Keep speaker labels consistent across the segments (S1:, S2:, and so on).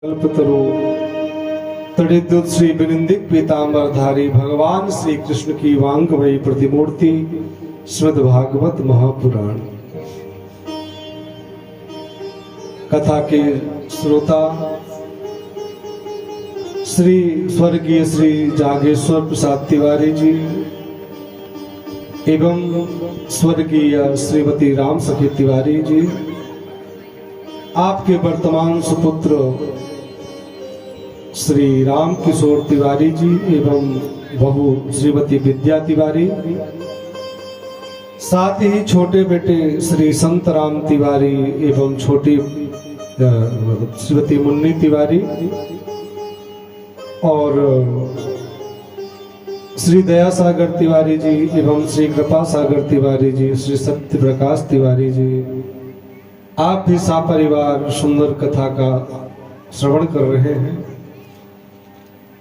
S1: कल्पतरु तड़िद्युत श्री विनिंदिक पीतांबरधारी भगवान श्री कृष्ण की वांगमयी प्रतिमूर्ति श्रीमद् भागवत महापुराण। कथा के श्रोता श्री स्वर्गीय श्री जागेश्वर प्रसाद तिवारी जी एवं स्वर्गीय श्रीमती राम सखी तिवारी जी, आपके वर्तमान सुपुत्र श्री राम किशोर तिवारी जी एवं बहू श्रीमती विद्या तिवारी, साथ ही छोटे बेटे श्री संत राम तिवारी एवं छोटी श्रीमती मुन्नी तिवारी और श्री दया सागर तिवारी जी एवं श्री कृपा सागर तिवारी जी, श्री सत्य प्रकाश तिवारी जी, आप भी सापरिवार सुंदर कथा का श्रवण कर रहे हैं।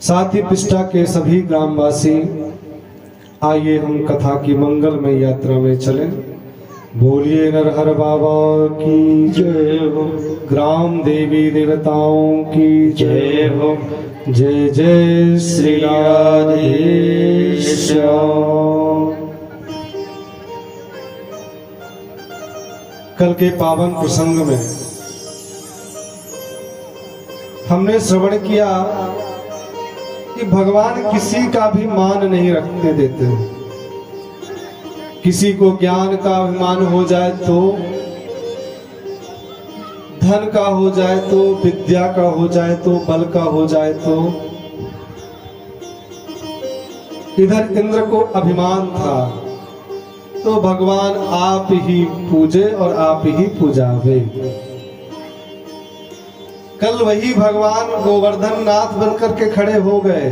S1: साथ ही पिष्टा के सभी ग्रामवासी, आइए हम कथा की मंगलमय यात्रा में चलें। बोलिए नरहर बाबा की जय हो, ग्राम देवी देवताओं की जय हो, जय जय श्री राधे श्याम। कल के पावन प्रसंग में हमने श्रवण किया कि भगवान किसी का भी मान नहीं रखने देते। किसी को ज्ञान का अभिमान हो जाए तो, धन का हो जाए तो, विद्या का हो जाए तो, बल का हो जाए तो। इधर इंद्र को अभिमान था तो भगवान आप ही पूजे और आप ही पूजावे। कल वही भगवान गोवर्धन नाथ बनकर के खड़े हो गए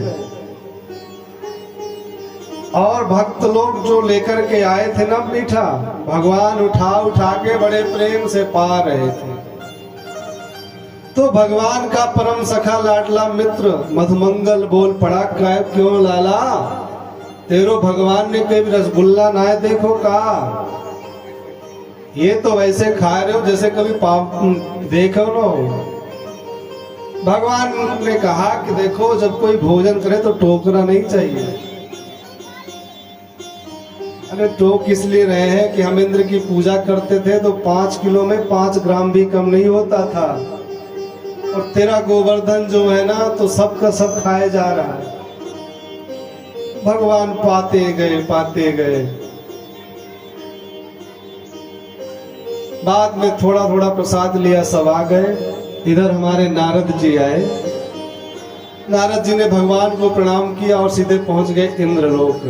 S1: और भक्त लोग जो लेकर के आए थे ना मीठा, भगवान उठा उठा के बड़े प्रेम से पा रहे थे। तो भगवान का परम सखा लाडला मित्र मधुमंगल बोल पड़ा, क्यों लाला तेरो भगवान ने कभी रसगुल्ला ना देखो का? ये तो वैसे खा रहे हो जैसे कभी पाप देखो ना। भगवान ने कहा कि देखो, जब कोई भोजन करे तो टोकना नहीं चाहिए। अरे टोक इसलिए रहे हैं कि हम इंद्र की पूजा करते थे तो 5 किलो में 5 ग्राम भी कम नहीं होता था, और तेरा गोवर्धन जो है ना तो सबका सब खाए जा रहा है। भगवान पाते गए। बाद में थोड़ा थोड़ा प्रसाद लिया, सब आ गए। इधर हमारे नारद जी आए। नारद जी ने भगवान को प्रणाम किया और सीधे पहुंच गए इंद्रलोक।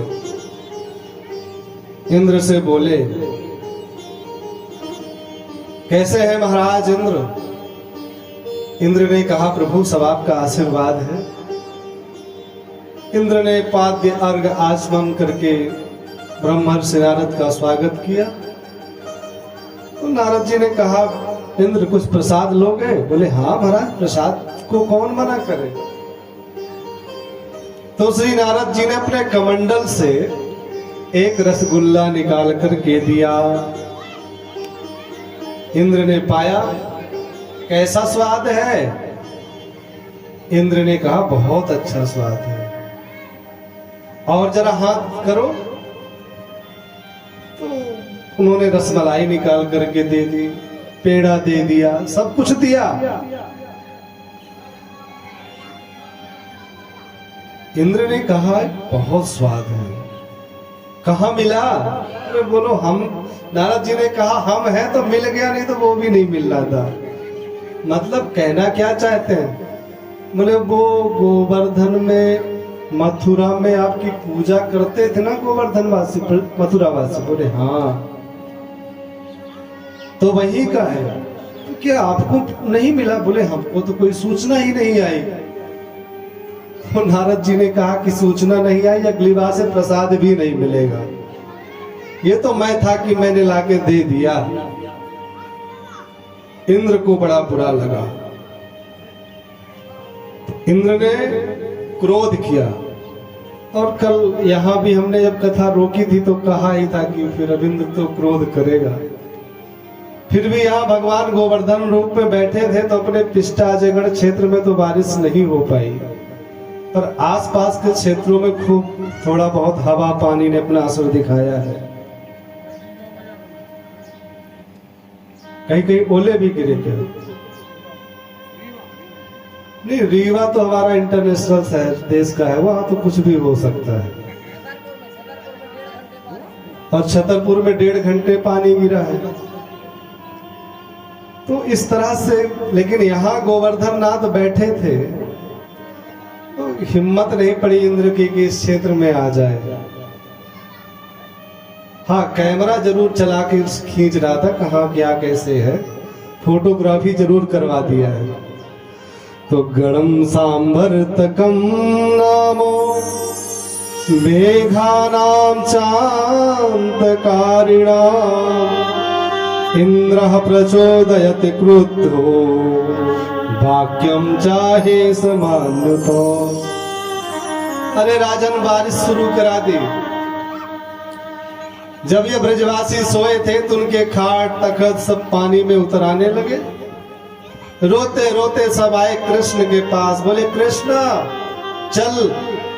S1: इंद्र से बोले, कैसे है महाराज इंद्र? इंद्र ने कहा, प्रभु सब आपका आशीर्वाद है। इंद्र ने पाद्य अर्घ आचमन करके ब्रह्मर्षि नारद का स्वागत किया। तो नारद जी ने कहा, इंद्र कुछ प्रसाद लोगे? बोले हाँ महाराज, प्रसाद को कौन मना करे। तो श्री नारद जी ने अपने कमंडल से एक रसगुल्ला निकाल करके दिया। इंद्र ने पाया, कैसा स्वाद है? इंद्र ने कहा, बहुत अच्छा स्वाद है। और जरा हाथ करो। तो उन्होंने रसमलाई निकाल करके दे दी, पेड़ा दे दिया, सब कुछ दिया। इंद्र ने कहा, बहुत स्वाद है, कहाँ मिला? अरे बोलो हम, नारद जी ने कहा हम हैं तो मिल गया, नहीं तो वो भी नहीं मिल रहा था। मतलब कहना क्या चाहते हैं? बोले वो गोवर्धन में, मथुरा में आपकी पूजा करते थे ना गोवर्धन वासी, मथुरा वासी। बोले हाँ, तो वही का है। तो क्या आपको नहीं मिला? बोले हमको तो कोई सूचना ही नहीं आई। तो नारद जी ने कहा कि सूचना नहीं आई, अगली बार से प्रसाद भी नहीं मिलेगा। ये तो मैं था कि मैंने लाके दे दिया। इंद्र को बड़ा बुरा लगा। इंद्र ने क्रोध किया। और कल यहाँ भी हमने जब कथा रोकी थी तो कहा ही था कि फिर अब इंद्र तो क्रोध करेगा। फिर भी यहाँ भगवान गोवर्धन रूप में बैठे थे तो अपने पिष्टाजगढ़ क्षेत्र में तो बारिश नहीं हो पाई, पर आसपास के क्षेत्रों में खूब थोड़ा बहुत हवा पानी ने अपना असर दिखाया है। कहीं कहीं ओले भी गिरे थे। नहीं, रीवा तो हमारा इंटरनेशनल शहर देश का है, वहां तो कुछ भी हो सकता है। और छतरपुर में 1.5 घंटे पानी गिरा है। तो इस तरह से, लेकिन यहाँ गोवर्धन नाथ बैठे थे तो हिम्मत नहीं पड़ी इंद्र की कि इस क्षेत्र में आ जाए। हाँ, कैमरा जरूर चला के खींच रहा था, कहाँ क्या कैसे है, फोटोग्राफी जरूर करवा दिया है। तो गणम सांभर्तकम नामो मेघानां चान्तकारिणाम् इंद्रः प्रचोदयति क्रुद्धो वाक्यम चाहे समान्युतो। अरे राजन, बारिश शुरू करा दी। जब ये ब्रजवासी सोए थे तो उनके खाट तखत सब पानी में उतर आने लगे। रोते रोते सब आए कृष्ण के पास, बोले कृष्ण चल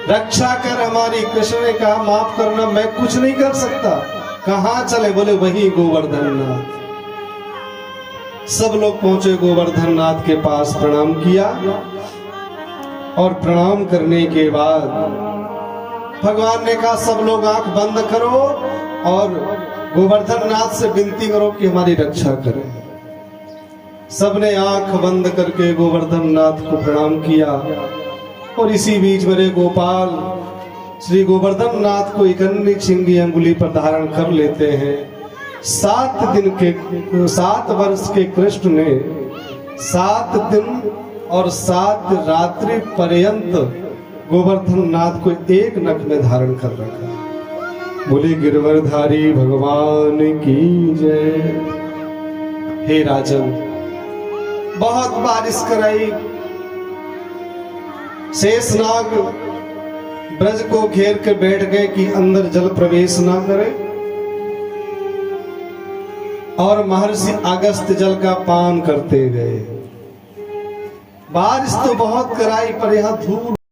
S1: रक्षा कर हमारी। कृष्ण ने कहा माफ करना, मैं कुछ नहीं कर सकता। कहाँ चले? बोले वही गोवर्धन नाथ। सब लोग पहुंचे गोवर्धन नाथ के पास, प्रणाम किया और प्रणाम करने के बाद भगवान ने कहा सब लोग आंख बंद करो और गोवर्धन नाथ से विनती करो कि हमारी रक्षा करें। सबने आंख बंद करके गोवर्धन नाथ को प्रणाम किया। और इसी बीच मेरे गोपाल श्री गोवर्धन नाथ को इकन्नी छिंगी अंगुली पर धारण कर लेते हैं। 7 वर्ष के कृष्ण ने 7 दिन और 7 रात्रि पर्यंत गोवर्धन नाथ को एक नख में धारण कर रखा। बोले गिरवरधारी भगवान की जय। हे राजन, बहुत बारिश कराई। शेषनाग ब्रज को घेर के बैठ गए कि अंदर जल प्रवेश ना करे, और महर्षि अगस्त जल का पान करते गए। बारिश तो बहुत कराई पर यहां धूल